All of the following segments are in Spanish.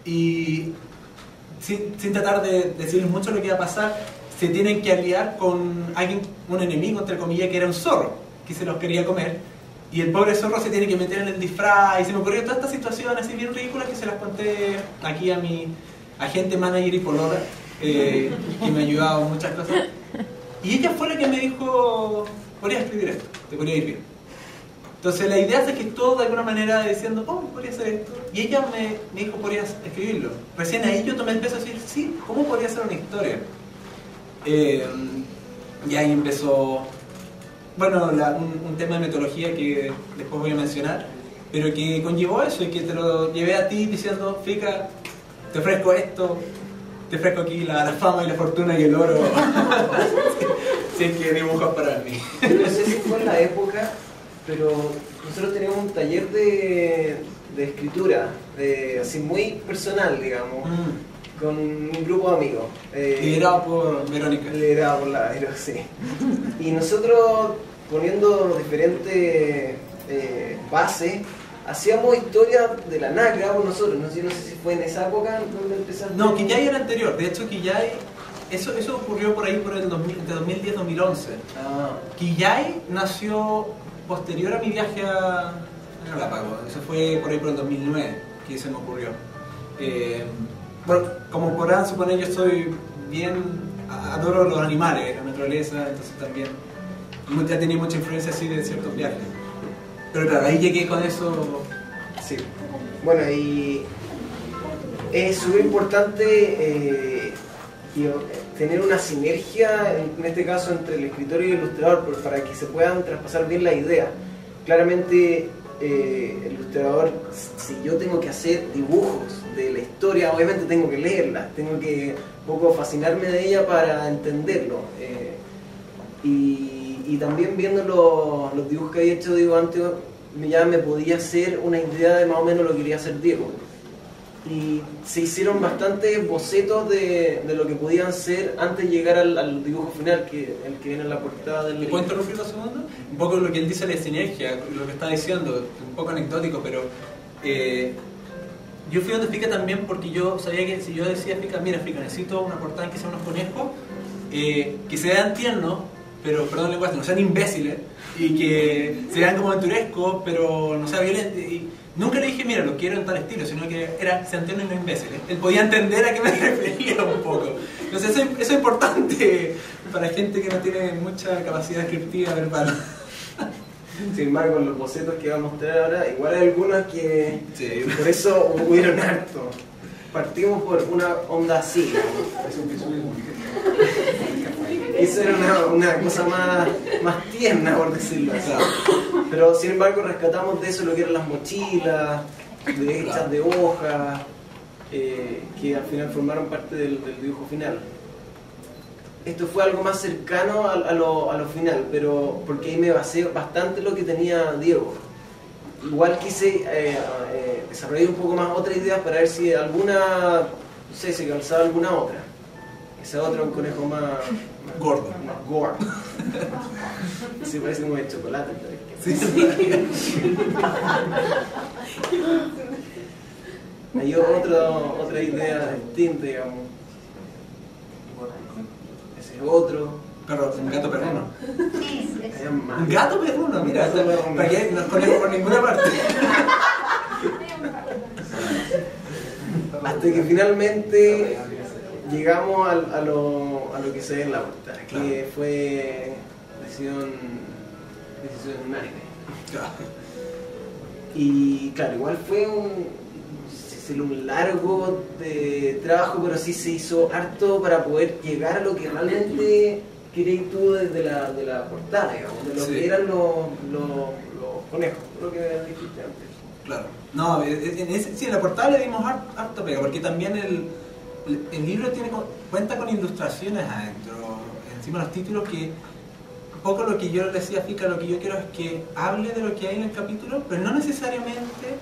y sin tratar de decirles mucho lo que iba a pasar, se tienen que aliar con alguien, un enemigo entre comillas, que era un zorro, que se los quería comer, y el pobre zorro se tiene que meter en el disfraz, y se me ocurrió todas estas situaciones así bien ridículas que se las conté aquí a mi agente, manager y polola, que me ha ayudado en muchas cosas, y ella fue la que me dijo, podrías escribir esto, te podría ir bien. Entonces la idea es que todo de alguna manera diciendo, oh, podría hacer esto. Y ella me dijo, podrías escribirlo. Recién ahí yo tomé el peso de decir, sí, ¿cómo podría ser una historia? Y ahí empezó, bueno, un tema de metodología que después voy a mencionar, pero que conllevó eso y que te lo llevé a ti diciendo, Fika, te ofrezco esto, te ofrezco aquí la fama y la fortuna y el oro. Si es que dibujas para mí. No sé si fue en la época, pero nosotros teníamos un taller de escritura, así muy personal, digamos, con un grupo de amigos. Liderado por Verónica. Liderado por la Vero, sí. Y nosotros, poniendo diferentes bases, hacíamos historias de la nada, creábamos nosotros. No sé si fue en esa época donde empezaste. No, Quillay era anterior. De hecho, Quillay, eso ocurrió por ahí por el 2000, entre 2010 y 2011. Quillay nació posterior a mi viaje a Galápagos. Eso fue por ahí por el 2009 que se me ocurrió. Bueno, como podrán suponer, yo soy bien, adoro los animales, la naturaleza, entonces también ya tenía mucha influencia así de ciertos viajes. Pero claro, ahí llegué con eso. Sí. Bueno, y es súper importante tener una sinergia, en este caso, entre el escritor y el ilustrador, para que se puedan traspasar bien la idea. Claramente, el ilustrador, si yo tengo que hacer dibujos de la historia, obviamente tengo que leerla, tengo que un poco fascinarme de ella para entenderlo. Y también viendo los dibujos que había hecho Diego antes, ya me podía hacer una idea de más o menos lo que quería hacer Diego. Y se hicieron bastantes bocetos de lo que podían ser antes de llegar al dibujo final, el que viene en la portada del libro. ¿Puedo interrumpir un segundo? Un poco lo que él dice de la sinergia, lo que está diciendo, un poco anecdótico, pero yo fui donde Fika también porque yo sabía que si yo decía Fika, mira Fika, necesito una portada en que sean unos conejos, que se vean tiernos, pero, perdón el lenguaje, no sean imbéciles, y que se vean como aventurescos, pero no sea violentos. Nunca le dije, mira, lo quiero en tal estilo, sino que era sean tiernos y no imbéciles. Él podía entender a qué me refería un poco. Entonces eso es importante para gente que no tiene mucha capacidad descriptiva verbal. Sin embargo, los bocetos que voy a mostrar ahora, igual hay algunos que sí. Por eso hubieron harto. Partimos por una onda así, eso era una cosa más tierna, por decirlo así. Pero sin embargo rescatamos de eso lo que eran las mochilas, hechas de hojas, que al final formaron parte del dibujo final. Esto fue algo más cercano a lo final, pero porque ahí me basé bastante en lo que tenía Diego. Igual quise desarrollar un poco más otras ideas para ver si alguna, no sé, si calzaba alguna otra. Ese otro un conejo más gordo. Más gordo. Sí, parece como de chocolate. Sí. Hay otra idea distinta, digamos. Ese es otro. Pero un gato perruno. Un gato perruno, mira. ¿Para qué? No conozco por ninguna parte. Hasta que finalmente llegamos a lo que se ve en la portada, que fue decisión unánime. Y claro, igual fue un largo de trabajo, pero sí se hizo harto para poder llegar a lo que realmente querías tú desde la portada, digamos, de lo que eran los conejos, lo que dijiste antes. Claro. No, en la portada le dimos harto pega, porque también el libro cuenta con ilustraciones adentro, encima de los títulos, que un poco lo que yo le decía a Fika, lo que yo quiero es que hable de lo que hay en el capítulo, pero no necesariamente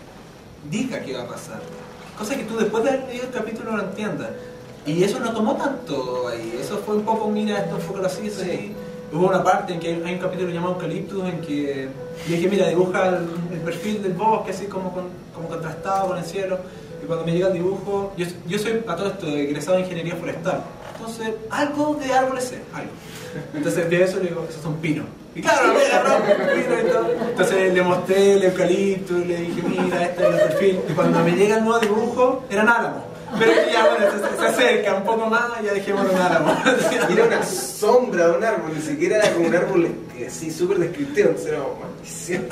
diga qué va a pasar. Cosa que tú después de haber leído el capítulo lo entiendas. Y eso no tomó tanto ahí, eso fue un poco, mira, esto fue así, eso así. Hubo una parte en que hay un capítulo llamado Eucaliptus en que dije, mira, dibuja el perfil del bosque así como contrastado con el cielo. Y cuando me llega el dibujo, yo soy a todo esto egresado de ingeniería forestal. Entonces, algo de árboles sé, algo. Entonces veo eso y le digo, esos son pinos. Y claro, me agarró un pino y todo. Entonces le mostré el eucalipto y le dije, mira, este es el perfil. Y cuando me llega el nuevo dibujo, eran álamos. Pero ya bueno, se acerca un poco más, ya dejemos un álamo. Era una sombra de un árbol, ni siquiera era como un árbol así súper descriptivo, entonces era maldición.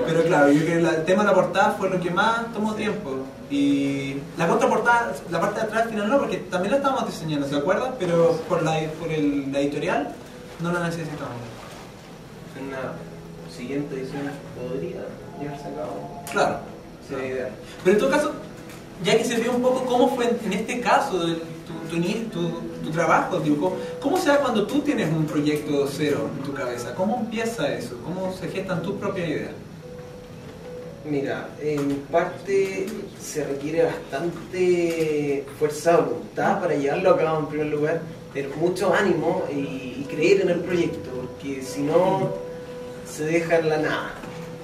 Pero claro, yo creo que el tema de la portada fue lo que más tomó tiempo. Y la contraportada, la parte de atrás al final no, porque también la estábamos diseñando, ¿se acuerdan? Pero por la editorial no la necesitamos. En una siguiente edición podría llevarse a cabo. Claro. Sería ideal. Pero en todo caso, ya que se vio un poco cómo fue en este caso tu trabajo, dibujo, ¿cómo se da cuando tú tienes un proyecto cero en tu cabeza? ¿Cómo empieza eso? ¿Cómo se gestan tus propias ideas? Mira, en parte se requiere bastante fuerza de voluntad para llevarlo a cabo en primer lugar, tener mucho ánimo y creer en el proyecto, porque si no se deja en la nada,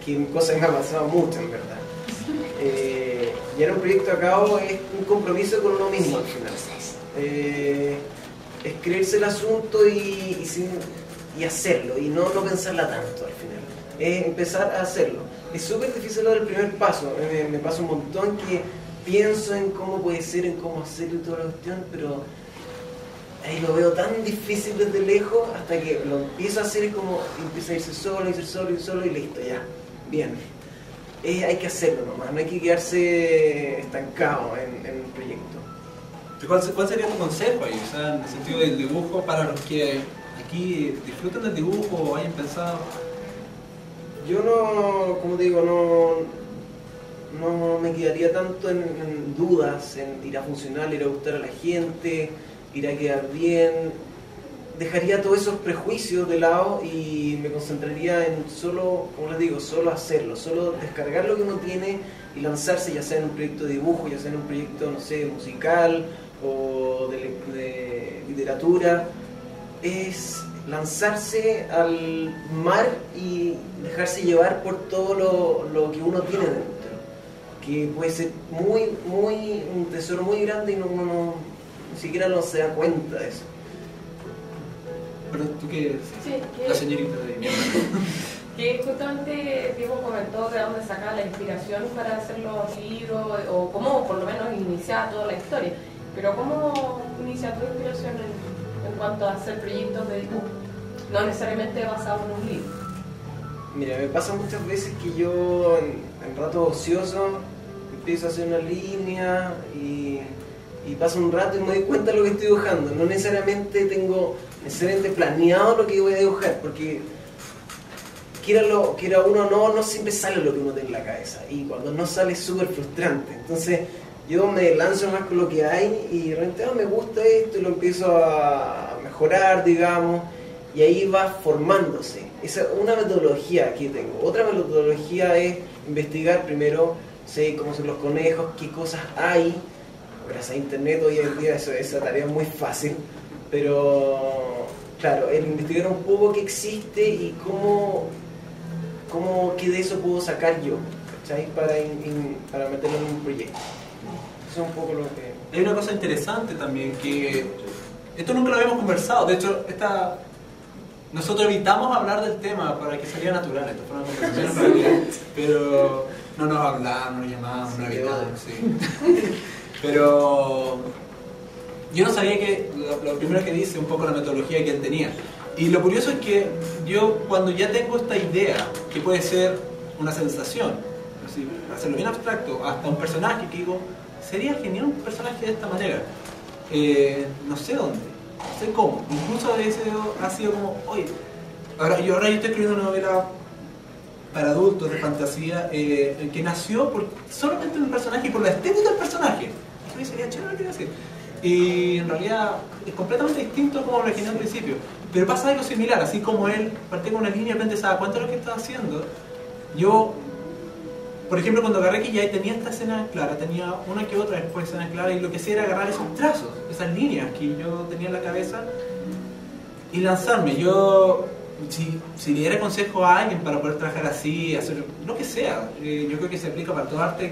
que cosa que me ha pasado mucho en verdad. Llevar un proyecto a cabo es un compromiso con uno mismo al final. Es creerse el asunto y hacerlo, y no pensarla tanto al final. Es empezar a hacerlo. Es súper difícil dar el primer paso. Me pasa un montón que pienso en cómo puede ser, en cómo hacerlo y toda la cuestión, pero ahí lo veo tan difícil desde lejos hasta que lo empiezo a hacer, es como empieza a irse solo y listo, ya, bien. Hay que hacerlo nomás, no hay que quedarse estancado en el proyecto. ¿Cuál sería tu consejo ahí? O sea, en el sentido del dibujo, para los que aquí disfruten del dibujo o hayan pensado. Yo no, como te digo, no me quedaría tanto en dudas, en irá a funcionar, irá a gustar a la gente, irá a quedar bien. Dejaría todos esos prejuicios de lado y me concentraría en solo, como les digo, solo hacerlo, solo descargar lo que uno tiene y lanzarse, ya sea en un proyecto de dibujo, ya sea en un proyecto, no sé, musical o de literatura. Es lanzarse al mar y dejarse llevar por todo lo que uno tiene dentro, que puede ser un tesoro muy grande y uno ni siquiera no se da cuenta de eso. Pero tú qué sí, la señorita de mi hermana. Que justamente Diego comentó de dónde sacaba la inspiración para hacer los libros o cómo por lo menos iniciaba toda la historia. Pero ¿cómo inicia tu inspiración en cuanto a hacer proyectos de dibujo? No necesariamente basado en un libro. Mira, me pasa muchas veces que yo en rato ocioso empiezo a hacer una línea y paso un rato y me doy cuenta de lo que estoy dibujando. No necesariamente tengo planeado lo que voy a dibujar, porque quiera uno no siempre sale lo que uno tiene en la cabeza, y cuando no sale es súper frustrante. Entonces yo me lanzo más con lo que hay y de repente me gusta esto y lo empiezo a mejorar, digamos, y ahí va formándose. Esa es una metodología que tengo. Otra metodología es investigar primero, sé cómo son los conejos, qué cosas hay. Gracias a internet hoy en día esa tarea es muy fácil, pero claro, el investigar un poco qué existe y qué de eso puedo sacar yo, ¿cachai? Para meterlo en un proyecto. Eso es un poco lo que... Hay una cosa interesante también, que esto nunca lo habíamos conversado. De hecho, nosotros evitamos hablar del tema para que saliera natural. Esto fue una conversación para que, pero no nos hablamos, no nos llamábamos, no evitamos, sí. Pero yo no sabía que lo primero que dice un poco la metodología que él tenía. Y lo curioso es que yo, cuando ya tengo esta idea, que puede ser una sensación, así, para hacerlo bien abstracto, hasta un personaje que digo, sería genial un personaje de esta manera. No sé dónde, no sé cómo. Incluso a veces ha sido como, oye, ahora yo estoy escribiendo una novela para adultos de fantasía que nació solamente de un personaje y por la estética del personaje. Eso sería chévere, ¿qué decir? Y en realidad es completamente distinto a como lo imaginé al principio. Pero pasa algo similar, así como él partía con una línea y de repente se da cuenta de lo que estaba haciendo. Yo, por ejemplo, cuando agarré que ya tenía esta escena clara, tenía una que otra después escena clara, y lo que hacía era agarrar esos trazos, esas líneas que yo tenía en la cabeza y lanzarme. Yo, si le diera consejo a alguien para poder trabajar así, hacer lo que sea, yo creo que se aplica para todo arte,